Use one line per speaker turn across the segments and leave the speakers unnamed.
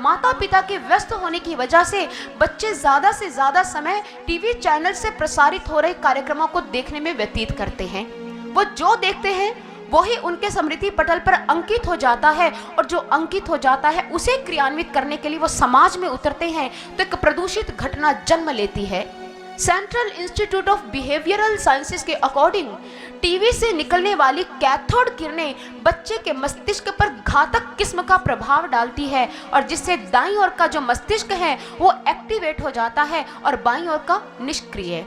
माता पिता के व्यस्त होने की वजह से बच्चे ज़्यादा से ज़्यादा समय टीवी चैनल से प्रसारित हो रहे कार्यक्रमों को देखने में व्यतीत करते हैं। वो जो देखते हैं वही उनके स्मृति पटल पर अंकित हो जाता है, और जो अंकित हो जाता है उसे क्रियान्वित करने के लिए वो समाज में उतरते हैं तो एक प्रदूषित घटना जन्म लेती है। Central institute of behavioural sciences के अकॉर्डिंग टीवी से निकलने वाली कैथोड किरणें बच्चे के मस्तिष्क पर घातक किस्म का प्रभाव डालती है, और जिससे दाईं ओर का जो मस्तिष्क है वो एक्टिवेट हो जाता है और बाईं ओर का निष्क्रिय।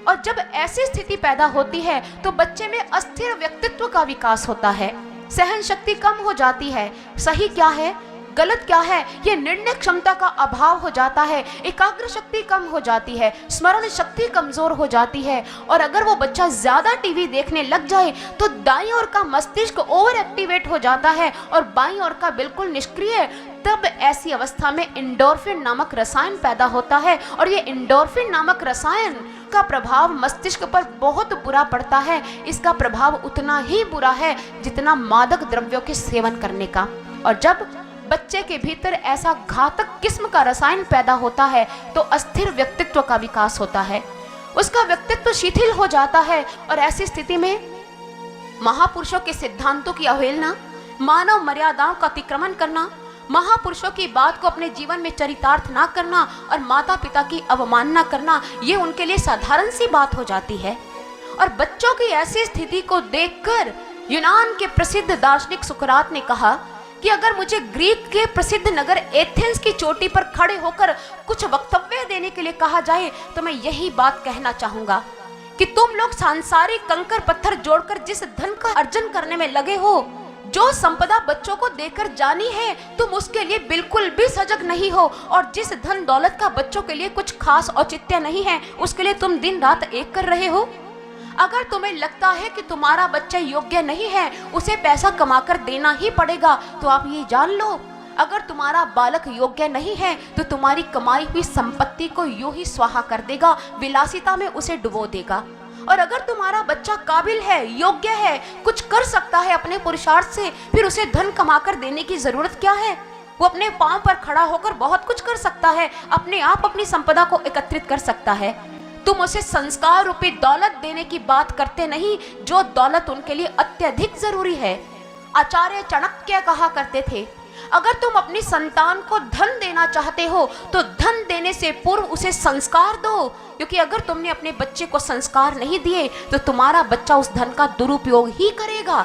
और जब ऐसी स्थिति पैदा होती है तो बच्चे में अस्थिर व्यक्तित्व का विकास होता है, सहन शक्ति कम हो जाती है, सही क्या है गलत क्या है ये निर्णय क्षमता का अभाव हो जाता है, एकाग्र शक्ति कम हो जाती है, स्मरण शक्ति कमजोर हो जाती है। और अगर वो बच्चा ज्यादा टीवी देखने लग जाए तो दाईं ओर का मस्तिष्क ओवर एक्टिवेट हो जाता है और बाईं ओर का बिल्कुल निष्क्रिय। तब ऐसी अवस्था में एंडोर्फिन नामक रसायन पैदा होता है, और ये एंडोर्फिन नामक रसायन का प्रभाव मस्तिष्क पर बहुत बुरा पड़ता है। इसका प्रभाव उतना ही बुरा है जितना मादक द्रव्यों के सेवन करने का। और जब बच्चे के भीतर ऐसा घातक किस्म का रसायन पैदा होता है तो अस्थिर व्यक्तित्व का विकास होता है, उसका व्यक्तित्व शिथिल हो जाता है। और ऐसी स्थिति में महापुरुषों के सिद्धांतों की अवहेलना, मानव मर्यादाओं का अतिक्रमण करना, महापुरुषों की बात को अपने जीवन में चरितार्थ ना करना और माता पिता की अवमानना करना, ये उनके लिए साधारण सी बात हो जाती है। और बच्चों की ऐसी स्थिति को देखकर यूनान के प्रसिद्ध दार्शनिक सुकरात ने कहा कि अगर मुझे ग्रीक के प्रसिद्ध नगर एथेंस की चोटी पर खड़े होकर कुछ वक्तव्य देने के लिए कहा जाए तो मैं यही बात कहना चाहूंगा कि तुम लोग सांसारिक कंकर पत्थर जोड़कर जिस धन का अर्जन करने में लगे हो, जो संपदा बच्चों को देकर जानी है, तुम उसके लिए बिल्कुल भी सजग नहीं हो। और जिस धन दौलत का बच्चों के लिए कुछ खास औचित्य नहीं है, उसके लिए तुम दिन रात एक कर रहे हो। अगर तुम्हें लगता है कि तुम्हारा बच्चा योग्य नहीं है, उसे पैसा कमाकर देना ही पड़ेगा, तो आप ये जान लो, अगर तुम्हारा बालक योग्य नहीं है तो तुम्हारी कमाई हुई संपत्ति को यूं ही स्वाहा कर देगा, विलासिता में उसे डुबो देगा। और अगर तुम्हारा बच्चा काबिल है, योग्य है, कुछ कर सकता है अपने पुरुषार्थ से, फिर उसे धन कमाकर देने की जरूरत क्या है? वो अपने पांव पर खड़ा होकर बहुत कुछ कर सकता है, अपने आप अपनी संपदा को एकत्रित कर सकता है। तुम उसे संस्कार रूपी दौलत देने की बात करते नहीं, जो दौलत उनके लिए अत्यधिक जरूरी है। आचार्य चाणक्य कहा करते थे, अगर तुम अपनी संतान को धन देना चाहते हो तो धन देने से पूर्व उसे संस्कार दो, क्योंकि अगर तुमने अपने बच्चे को संस्कार नहीं दिए तो तुम्हारा बच्चा उस धन का दुरुपयोग ही करेगा।